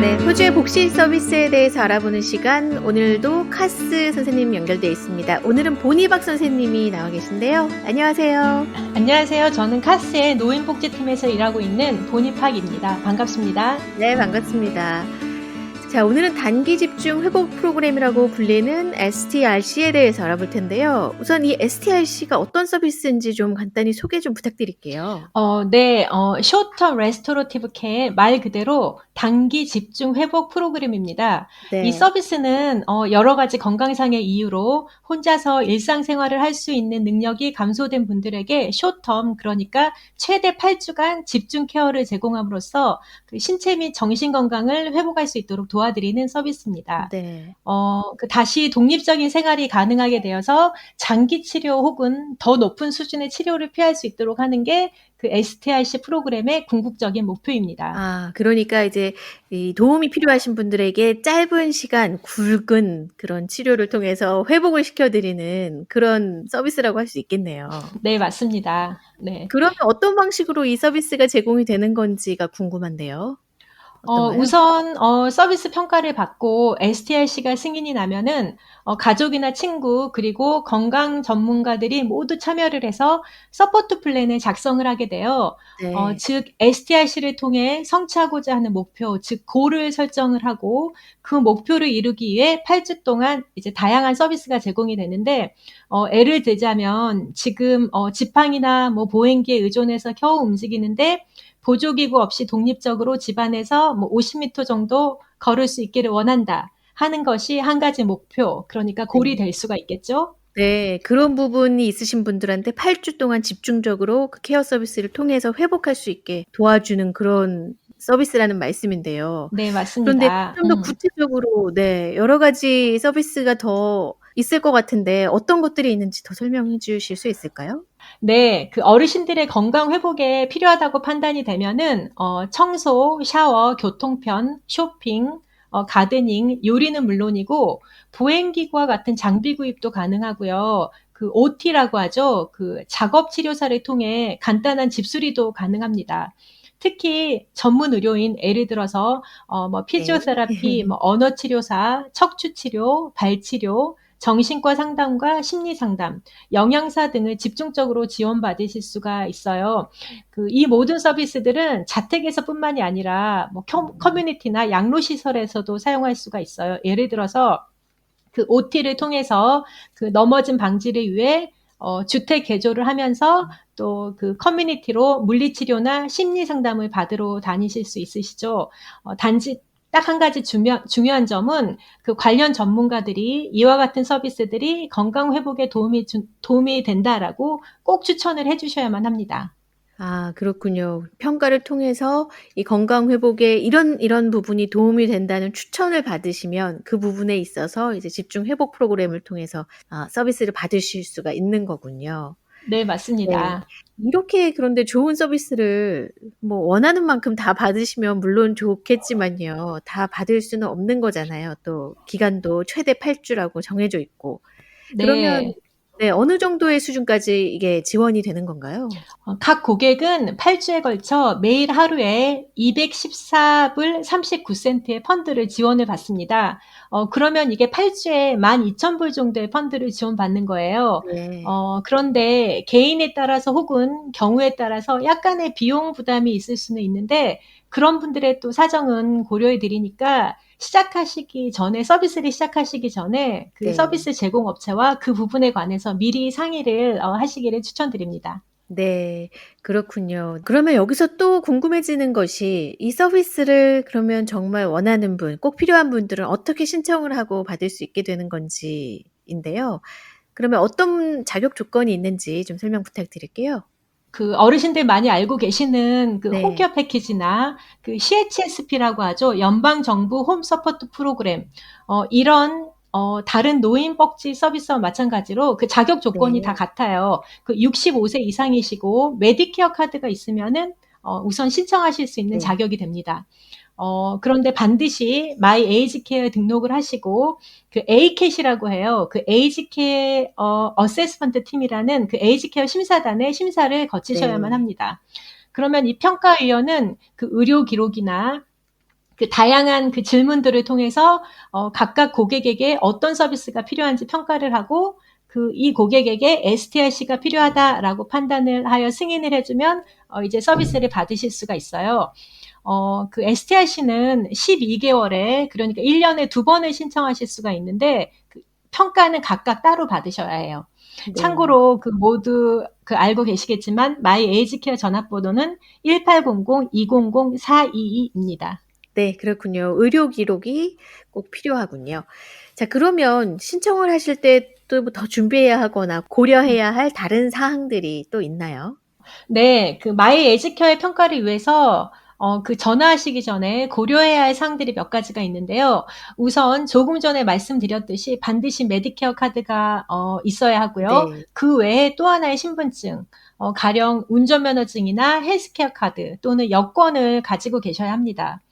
네, 호주의 복지 서비스에 대해서 알아보는 시간, 오늘도 카스 선생님 연결돼 있습니다. 오늘은 보니박 선생님이 나와 계신데요. 안녕하세요. 안녕하세요. 저는 카스의 노인복지팀에서 일하고 있는 보니팍입니다. 반갑습니다. 네, 반갑습니다. 자, 오늘은 단기 집중 회복 프로그램이라고 불리는 STRC에 대해서 알아볼 텐데요. 우선 이 STRC가 어떤 서비스인지 좀 간단히 소개 좀 부탁드릴게요. 네, Short-term Restorative Care 말 그대로 단기 집중 회복 프로그램입니다. 이 네. 서비스는 여러 가지 건강상의 이유로 혼자서 일상생활을 할 수 있는 능력이 감소된 분들에게 short-term, 그러니까 최대 8주간 집중 케어를 제공함으로써 그 신체 및 정신 건강을 회복할 수 있도록 도와드리는 서비스입니다. 네. 다시 독립적인 생활이 가능하게 되어서 장기 치료 혹은 더 높은 수준의 치료를 피할 수 있도록 하는 게 그 STRC 프로그램의 궁극적인 목표입니다. 아, 그러니까 이제 이 도움이 필요하신 분들에게 짧은 시간 굵은 그런 치료를 통해서 회복을 시켜드리는 그런 서비스라고 할 수 있겠네요. 네, 맞습니다. 네. 그러면 어떤 방식으로 이 서비스가 제공이 되는 건지가 궁금한데요. 어떤가요? 우선 서비스 평가를 받고 STRC가 승인이 나면은 가족이나 친구 그리고 건강 전문가들이 모두 참여를 해서 서포트 플랜을 작성을 하게 돼요. 네. 즉 STRC를 통해 성취하고자 하는 목표, 즉 goal을 설정을 하고 그 목표를 이루기 위해 8주 동안 이제 다양한 서비스가 제공이 되는데 예를 들자면 지금 지팡이나 뭐 보행기에 의존해서 겨우 움직이는데 보조기구 없이 독립적으로 집안에서 뭐 50m 정도 걸을 수 있기를 원한다 하는 것이 한 가지 목표, 그러니까 골이 네. 될 수가 있겠죠. 네, 그런 부분이 있으신 분들한테 8주 동안 집중적으로 그 케어 서비스를 통해서 회복할 수 있게 도와주는 그런 서비스라는 말씀인데요. 네, 그런데 맞습니다. 좀 더 구체적으로 네, 여러 가지 서비스가 더 있을 것 같은데 어떤 것들이 있는지 더 설명해 주실 수 있을까요? 네, 그 어르신들의 건강 회복에 필요하다고 판단이 되면은 청소, 샤워, 교통편, 쇼핑, 가드닝, 요리는 물론이고 보행기구와 같은 장비 구입도 가능하고요. 그 OT라고 하죠. 그 작업 치료사를 통해 간단한 집수리도 가능합니다. 특히 전문 의료인, 예를 들어서 뭐 네. 피지오테라피, 뭐 언어 치료사, 척추 치료, 발 치료, 정신과 상담과 심리 상담, 영양사 등을 집중적으로 지원받으실 수가 있어요. 이 모든 서비스들은 자택에서뿐만이 아니라 뭐 커뮤니티나 양로시설에서도 사용할 수가 있어요. 예를 들어서 그 OT를 통해서 그 넘어짐 방지를 위해 주택 개조를 하면서 또 그 커뮤니티로 물리치료나 심리 상담을 받으러 다니실 수 있으시죠. 단지 딱 한 가지 중요한 점은 그 관련 전문가들이 이와 같은 서비스들이 건강 회복에 도움이 된다라고 꼭 추천을 해주셔야만 합니다. 아, 그렇군요. 평가를 통해서 이 건강 회복에 이런 부분이 도움이 된다는 추천을 받으시면 그 부분에 있어서 이제 집중 회복 프로그램을 통해서 서비스를 받으실 수가 있는 거군요. 네, 네. 맞습니다. 이렇게 그런데 좋은 서비스를 뭐 원하는 만큼 다 받으시면 물론 좋겠지만요. 다 받을 수는 없는 거잖아요. 또 기간도 최대 8주라고 정해져 있고. 그러면 네. 네, 어느 정도의 수준까지 이게 지원이 되는 건가요? 각 고객은 8주에 걸쳐 매일 하루에 214불 39센트의 펀드를 지원을 받습니다. 그러면 이게 8주에 12,000불 정도의 펀드를 지원받는 거예요. 네. 그런데 개인에 따라서 혹은 경우에 따라서 약간의 비용 부담이 있을 수는 있는데 그런 분들의 또 사정은 고려해 드리니까 서비스를 시작하시기 전에 그 네. 서비스 제공업체와 그 부분에 관해서 미리 상의를 하시기를 추천드립니다. 네. 그렇군요. 그러면 여기서 또 궁금해지는 것이 이 서비스를 그러면 정말 원하는 분, 꼭 필요한 분들은 어떻게 신청을 하고 받을 수 있게 되는 건지인데요. 그러면 어떤 자격 조건이 있는지 좀 설명 부탁드릴게요. 그 어르신들 많이 알고 계시는 그 네. 홈케어 패키지나 그 CHSP라고 하죠. 연방정부 홈 서포트 프로그램. 이런 다른 노인복지 서비스와 마찬가지로 그 자격 조건이 다 네. 같아요. 그 65세 이상이시고 메디케어 카드가 있으면은 우선 신청하실 수 있는 네. 자격이 됩니다. 그런데 반드시 마이 에이지 케어에 등록을 하시고 그 에이캣이라고 해요. 그 에이지 케어 어세스먼트 팀이라는 그 에이지 케어 심사단의 심사를 거치셔야만 네. 합니다. 그러면 이 평가위원은 그 의료 기록이나 그 다양한 그 질문들을 통해서 각각 고객에게 어떤 서비스가 필요한지 평가를 하고 이 고객에게 STRC가 필요하다라고 판단을 하여 승인을 해주면 이제 서비스를 받으실 수가 있어요. 그 STRC는 12개월에 그러니까 1년에 2번을 신청하실 수가 있는데 그 평가는 각각 따로 받으셔야 해요. 네. 참고로 모두 알고 계시겠지만 마이 에이지케어 전화번호는 1800-200-422입니다. 네, 그렇군요. 의료 기록이 꼭 필요하군요. 자, 그러면 신청을 하실 때 또 뭐 더 준비해야 하거나 고려해야 할 다른 사항들이 또 있나요? 네, 마이 에이지케어의 평가를 위해서 전화하시기 전에 고려해야 할 사항들이 몇 가지가 있는데요. 우선 조금 전에 말씀드렸듯이 반드시 메디케어 카드가 있어야 하고요. 네. 그 외에 또 하나의 신분증, 가령 운전면허증이나 헬스케어 카드 또는 여권을 가지고 계셔야 합니다.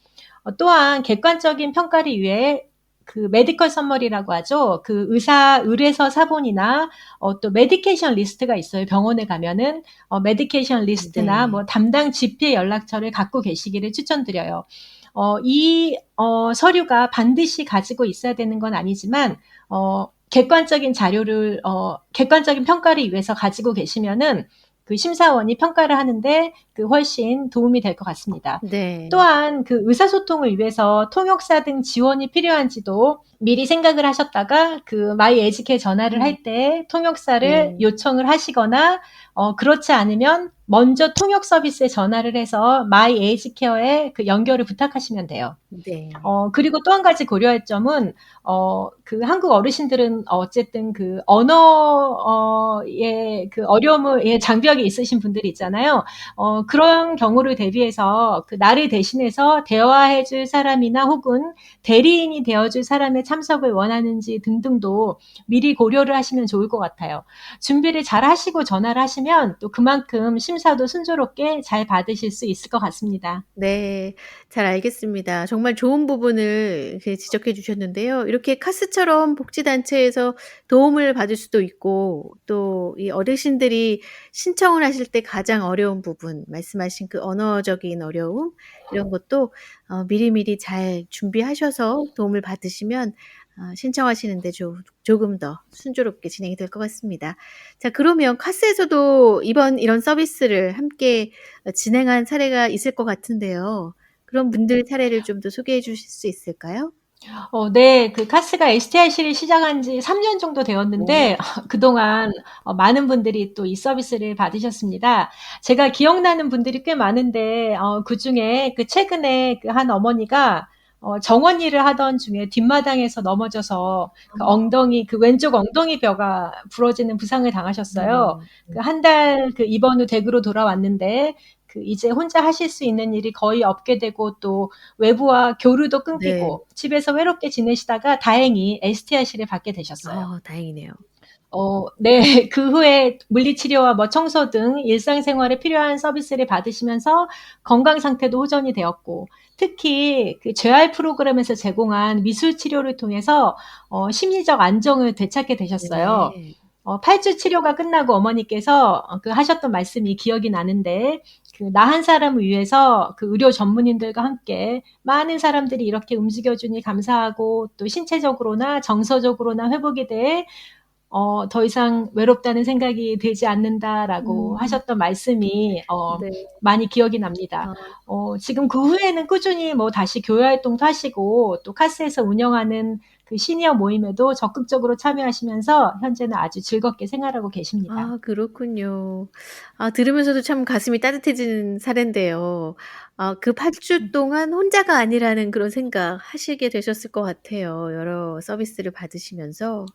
또한 객관적인 평가를 위해 메디컬 서머리라고 하죠. 의뢰서 사본이나 또 메디케이션 리스트가 있어요. 병원에 가면은 메디케이션 리스트나 네. 담당 GP의 연락처를 갖고 계시기를 추천드려요. 이 서류가 반드시 가지고 있어야 되는 건 아니지만 객관적인 평가를 위해서 가지고 계시면은 심사원이 평가를 하는데 훨씬 도움이 될 것 같습니다. 네. 또한 의사소통을 위해서 통역사 등 지원이 필요한지도 미리 생각을 하셨다가 마이 에이지케어 전화를 할 때 통역사를 네. 요청을 하시거나 그렇지 않으면 먼저 통역 서비스에 전화를 해서 마이 에이지케어에 연결을 부탁하시면 돼요. 네. 그리고 또 한 가지 고려할 점은, 한국 어르신들은 어쨌든 언어의 장벽이 있으신 분들이 있잖아요. 그런 경우를 대비해서 나를 대신해서 대화해줄 사람이나 혹은 대리인이 되어줄 사람의 참석을 원하는지 등등도 미리 고려를 하시면 좋을 것 같아요. 준비를 잘 하시고 전화를 하시면 또 그만큼 심사도 순조롭게 잘 받으실 수 있을 것 같습니다. 네. 잘 알겠습니다. 정말 좋은 부분을 이렇게 지적해 주셨는데요. 이렇게 카스처럼 복지단체에서 도움을 받을 수도 있고 또 이 어르신들이 신청을 하실 때 가장 어려운 부분 말씀하신 그 언어적인 어려움 이런 것도 미리미리 잘 준비하셔서 도움을 받으시면 신청하시는 데 조금 더 순조롭게 진행이 될 것 같습니다. 자, 그러면 카스에서도 이런 서비스를 함께 진행한 사례가 있을 것 같은데요. 그런 분들 사례를 좀 더 소개해 주실 수 있을까요? 네. 카스가 STIC를 시작한 지 3년 정도 네. 되었는데 그동안 많은 분들이 또 이 서비스를 받으셨습니다. 제가 기억나는 분들이 꽤 많은데 그중에 최근에 한 어머니가 정원일을 하던 중에 뒷마당에서 넘어져서 왼쪽 엉덩이 뼈가 부러지는 부상을 당하셨어요. 어머. 한 달 입원 후 댁으로 돌아왔는데 이제 혼자 하실 수 있는 일이 거의 없게 되고 또 외부와 교류도 네. 끊기고 집에서 외롭게 지내시다가 다행히 STIC를 받게 되셨어요. 다행이네요. 네. 그 후에 물리치료와 청소 등 일상생활에 필요한 서비스를 받으시면서 건강 상태도 호전이 되었고 특히 재활 프로그램에서 제공한 미술 치료를 통해서 심리적 안정을 되찾게 되셨어요. 네. 8주 치료가 끝나고 어머니께서 하셨던 말씀이 기억이 나는데 나 한 사람을 위해서 의료 전문인들과 함께 많은 사람들이 이렇게 움직여 주니 감사하고 또 신체적으로나 정서적으로나 회복에 대해 더 이상 외롭다는 생각이 들지 않는다라고 음. 하셨던 말씀이 네. 많이 기억이 납니다. 아 지금 그 후에는 꾸준히 다시 교회 활동도 하시고 또 카스에서 운영하는 시니어 모임에도 적극적으로 참여하시면서 현재는 아주 즐겁게 생활하고 계십니다. 그렇군요. 들으면서도 참 가슴이 따뜻해지는 사례인데요. 그 8주 동안 혼자가 아니라는 그런 생각하시게 되셨을 것 같아요, 여러 서비스를 받으시면서.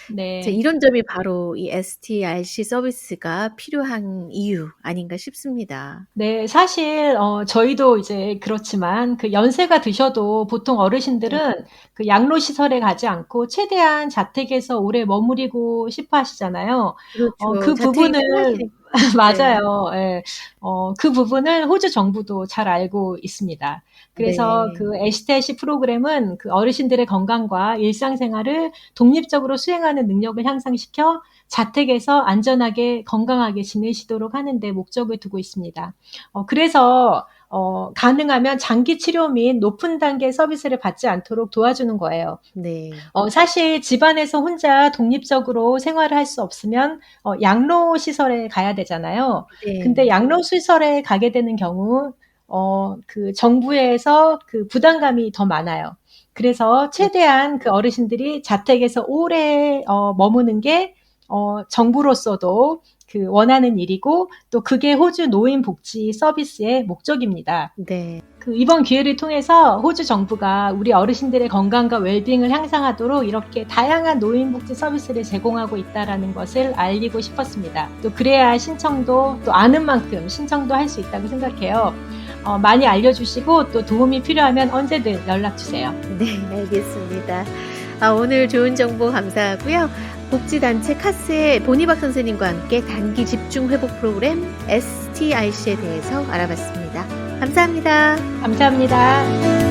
이제 네. 이런 점이 바로 이 STRC 서비스가 필요한 이유 아닌가 싶습니다. 네. 사실 저희도 이제 그렇지만 연세가 드셔도 보통 네. 어르신들은 양로 시설에 가지 않고 최대한 자택에서 오래 머무르고 싶어 하시잖아요. 그렇죠. 그 자택이 부분을 편하시니까. 네. 맞아요. 예. 그 부분을 호주 정부도 잘 알고 있습니다. 그래서 네. STIC 프로그램은 어르신들의 건강과 일상생활을 독립적으로 수행하는 능력을 향상시켜 자택에서 안전하게 건강하게 지내시도록 하는 데 목적을 두고 있습니다. 그래서 가능하면 장기 치료 및 높은 단계 서비스를 받지 않도록 도와주는 거예요. 네. 사실 집안에서 혼자 독립적으로 생활을 할 수 없으면 양로 시설에 가야 되잖아요. 네. 근데 양로 시설에 가게 되는 경우 그 정부에서 그 부담감이 더 많아요. 그래서 최대한 그 어르신들이 자택에서 오래 머무는 게 정부로서도 그 원하는 일이고 또 그게 호주 노인복지 서비스의 목적입니다. 네. 그 이번 기회를 통해서 호주 정부가 우리 어르신들의 건강과 웰빙을 향상하도록 이렇게 다양한 노인복지 서비스를 제공하고 있다는 것을 알리고 싶었습니다. 또 그래야 신청도 또 아는 만큼 신청도 할 수 있다고 생각해요. 많이 알려주시고 또 도움이 필요하면 언제든 연락주세요. 네, 알겠습니다. 오늘 좋은 정보 감사하고요. 복지단체 카스의 본희박 선생님과 함께 단기 집중 회복 프로그램 STIC에 대해서 알아봤습니다. 감사합니다. 감사합니다.